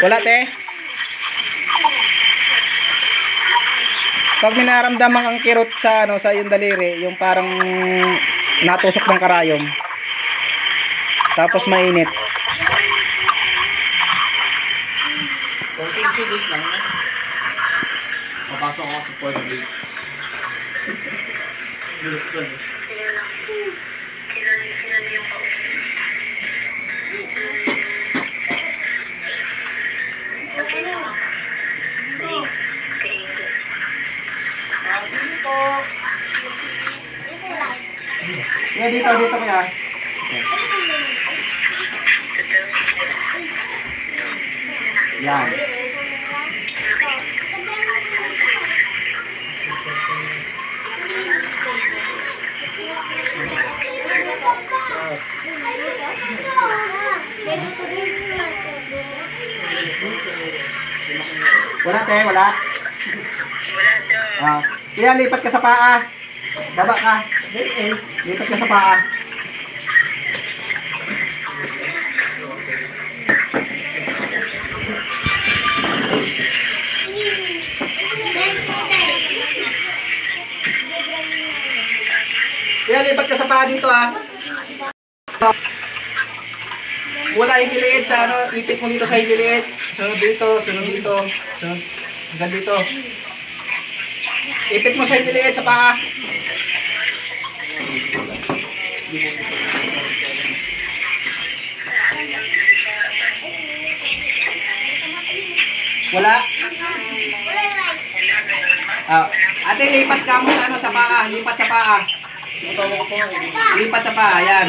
Wala, te. Pag may nararamdaman ang kirot sa ano, sa iyong daliri, yung parang natusok ng karayom. Tapos mainit. Papasok ako sa port gate. Lulukson. Sila yung kausap. Okay na. Sige. Kaingin. Yeah, dito kaya. Yan. Wala, te, wala. Ah, kaya lipat ka sa paa. Baba ka. Lipat ka sa paa. Kaya lipat ka sa paa dito, ah. Wala yung liliit sa ano, ipit mo dito sa liliit. Sunod dito, sunod dito, sunod hanggang dito. Ipit mo sa liliit sa paa. Wala. Ah, ate, lipat ka mo sa ano, sa paa, lipat sa paa. Lipat sa paa, yan.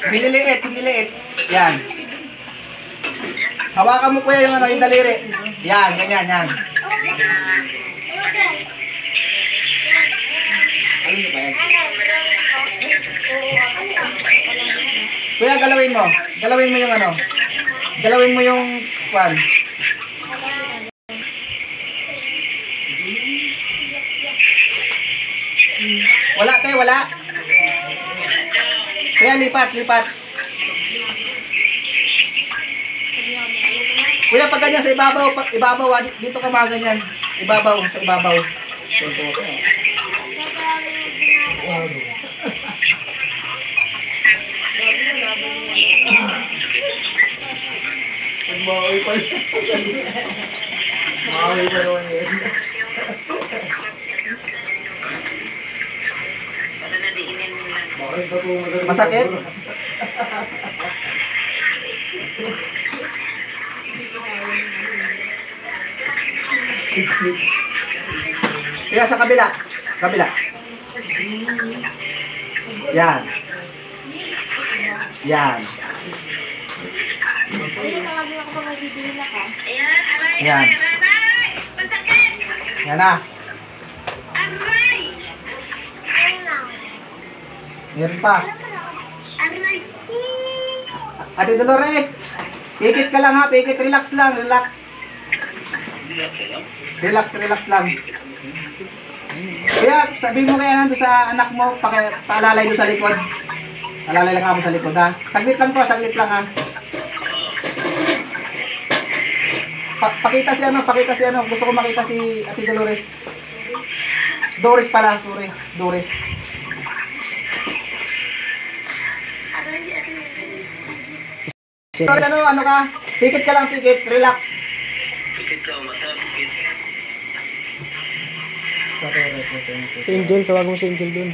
Hiniliit, hiniliit. Yan. Hawakan mo kuya yung ano, yung daliri. Yan, ganyan, yan. Kuya, galawin mo. Galawin mo yung ano. Galawin mo yung kwan. Wala, te, wala. Kuya, lipat, lipat. Kuya, pag ganyan sa ibabaw, ibabaw, dito ka mga ganyan. Ibabaw, sa ibabaw. Maui pa yun. Maui pa yun. Masakit? Kaya sa kabila. Kabila. Yan. Yan. Yan. Yan na. Meron pa. Ate Dolores, pikit ka lang ha, pikit, relax lang, relax. Relax, relax lang. Kaya, sabihin mo kaya nandun sa anak mo, paalalay doon sa likod. Alalay lang ako sa likod ha. Saglit lang to, saglit lang ha. Pakita si ano, gusto ko makita si Ate Dolores. Doris pala, sorry, Doris. Sorry, ano ka? Pikit ka lang, pikit, relax. Pikit ka, mata, pikit. Si Angel, tawag mo si Angel dun.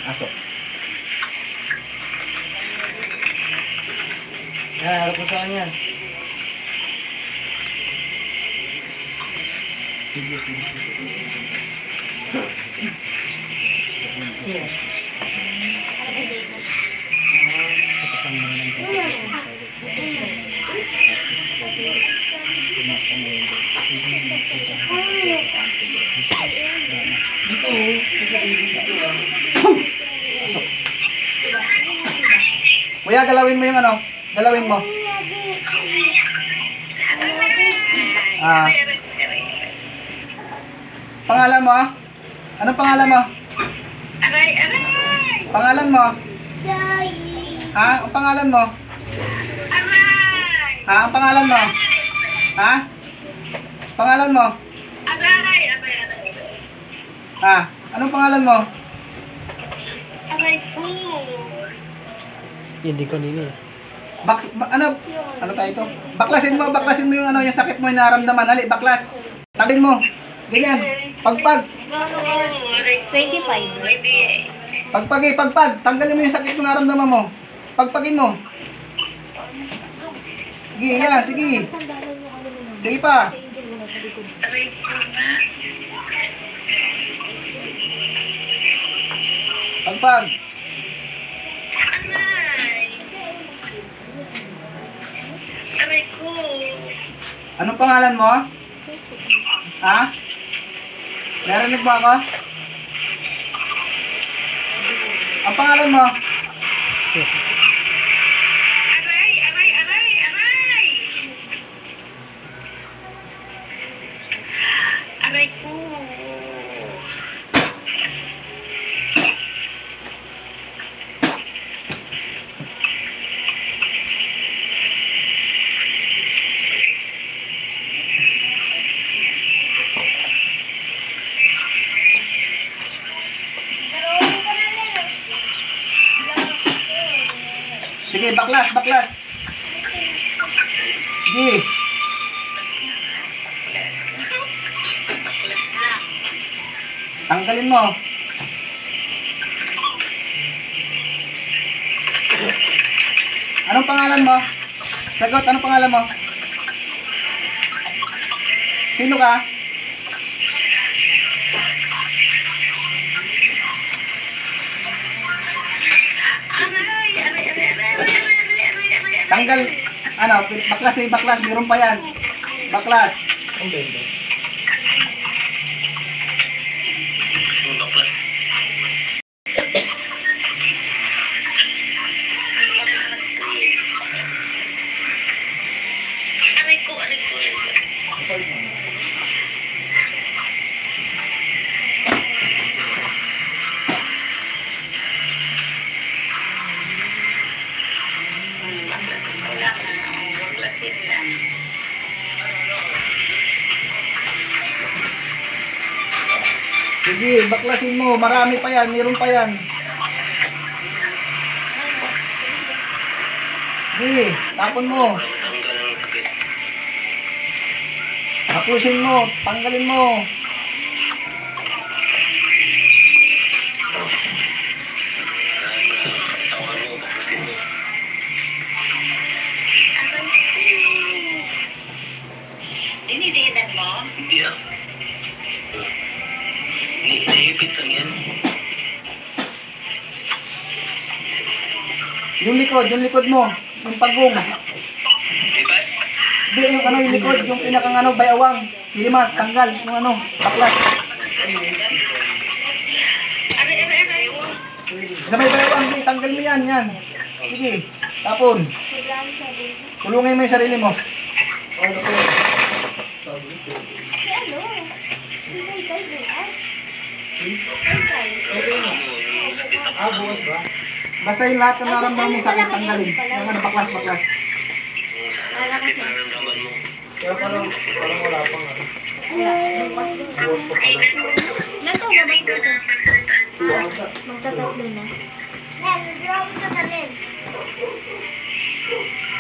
Asok. Harap mo saan yan. Kuya, galawin mo yung ano? Galawin mo. Ah. Pangalan mo ah? Anong pangalan mo? Aray, aray! Pangalan mo? Ha? Ang pangalan mo? Aray! Ha? Ang pangalan mo? Ha? Pangalan mo? Aray! Aray, aray! Ha? Anong pangalan mo? Aray ko! Hindi kanina. Ano tayo ito? Baklasin mo yung ano, yung sakit mo yung naramdaman. Ali, baklas. Tabin mo. Ganyan. Pagpag. 25. Pagpag. Tanggalin mo yung sakit mo naramdaman mo. Pagpagin mo. Sige, yan, sige. Sige pa. Aray ko na. Pagpag. Aray! Aray ko! Anong pangalan mo? Ha? Narinig mo ako? Ang pangalan mo? Aray! Aray! Aray! Aray! Aray ko! Sige, baklas. Sige. Tanggalin mo. Anong pangalan mo? Sagot, anong pangalan mo? Sino ka? Aray! Aray! Aray! Aray! Aray! Aray! Aray! Aray! Tanggal. Ano, baklas. Meron pa yan. Baklas. Aray ko! Aray ko! Wala ka na. Baklasin lang. Sige, baklasin mo. Marami pa yan. Meron pa yan. Sige, tapon mo. Tapusin mo. Tanggalin mo. Aray ko! Dinidinan mo? Hindi ah. Naipit lang yan. Yung likod mo. Yung pagong. Diba? Hindi, yung ano, yung likod. Yung pinakang ano, bayawang. Hilimas, tanggal. Yung ano, baklas. Aray! Aray! Aray! Sa may bayawang, di, tanggal mo yan, yan. Sige, tapon. Tulungin mo yung sarili mo. Basta yung lahat ng naramdaman mo sakit, tanggalin. Yung ano, baklas. Nararamdaman mo. Kaya parang wala pang ano. Buwas pa pala. Nato, mabay ko na. Magtatatlo na.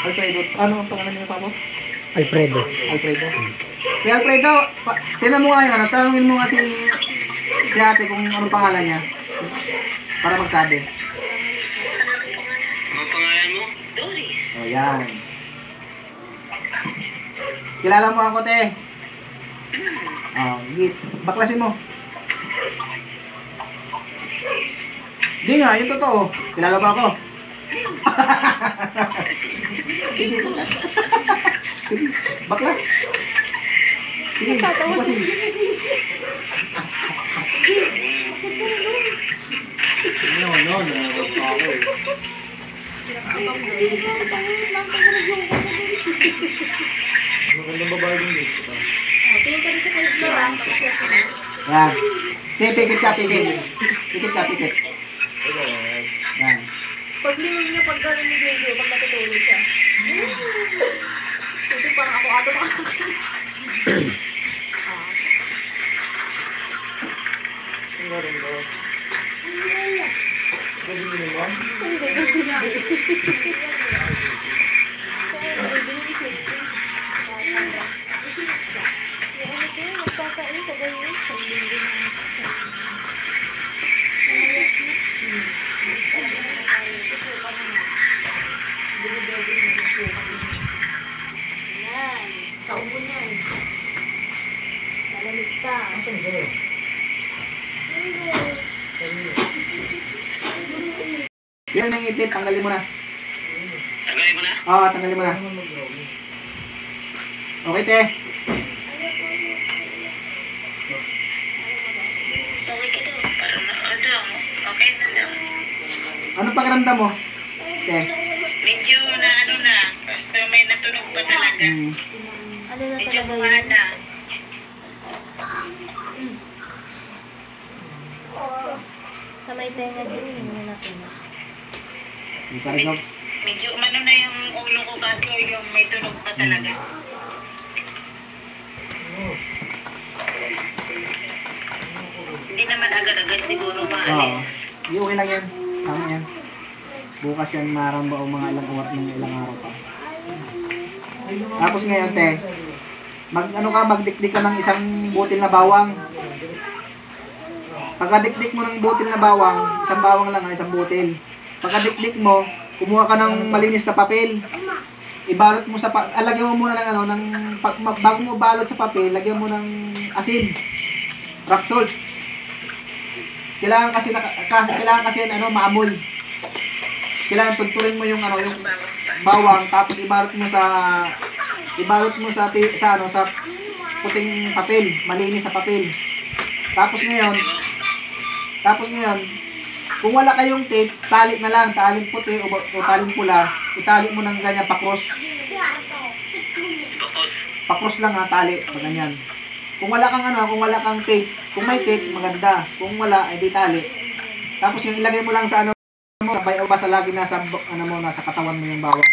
Alfredo, ano ang pangalan niyo pa po? Alfredo. Alfredo. Kaya Alfredo, tinan mo nga yung ano, tanungin mo nga si ate kung anong pangalan niya. Para magsabi. Ano pangalan mo? Doris. O yan. Kilala mo ako, te. Oh, git. Baklasin mo. Hindi nga, yung totoo. Kilala ba ako? Sige, baklas. Sige, baklas. Sige, baklasin. No, nangagod pa ako eh. Magandang babae din dito. Tingin ka rin sa kayo mo, ah. Yan. Sige, pikit ka, pikit. Pikit ka, pikit. Yan. Paglingon niya, pag gano'n ni Diego, pag natutulog siya. Hindi, parang ako ato ka. Ano rin ba? Galing mo naman? Hindi, kasi na. Kaya, binigising ko. Gising siya. Yung ano ko, magkakain ka ganyan. Pag-lingin na. Namayak na. Basta lang na tayo. Susuka na na. Binibebe na yung suka na. Yan. Kaubo niyan. Lalamig ka. Asan siya? Yan ang ipit, tanggalin mo na. Tanggalin mo na? Oo, tanggalin mo na. Okay, te. Okay ka daw. Parang okay na daw. Ano pakiramdam mo? Te. Medyo na ano na. So may natunog pa talaga. Ano na Medyo talaga kuha yun? na. Sa may tenga din, yun na natin. Hindi pa rin ako. Medyo umano na yung ulo ko kaso yung may tunog pa talaga. Hindi naman agad-agad siguro Oo. maalis. Hindi, okay lang yan. Tama yan. Bukas yan maramba o mga ilang araw pa. Tapos ngayon, te. Magdikdik ka ng isang butil na bawang. Pagkadikdik mo ng butil na bawang, isang bawang lang, isang butil. Pagkadikdik mo, kumuha ka ng malinis na papel. Ibalot mo sa lagyan mo muna ng bago mo balot sa papel, lagyan mo ng asin. Rock salt. Kailangan kasi yan, maamoy. Kailangan tunturin mo yung yung bawang, tapos ibalot mo sa puting papel, malinis sa papel. Tapos ngayon, kung wala kayong tape, tali na lang, taling puti o taling pula, itali mo ng ganyan pakros. Pakros lang ha, tali, pag ganyan. Kung wala kang tape, kung may tape, maganda. Kung wala, ay di tali. Tapos yung ilagay mo lang sa mo, sabay o basta lagi nasa nasa katawan mo yung bawang.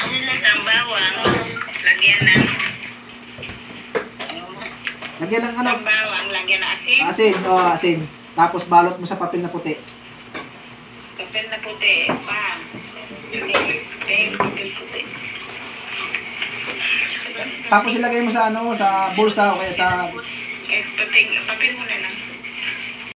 Ano lang ang bawang, lagyan ng Lagyan ng ang bawang, lagyan ng asin. asin. Tapos balot mo sa papel na puti. Papel na puti, pam. Papel puti. Tapos ilagay mo sa sa bulsa o kaya sa Papel mo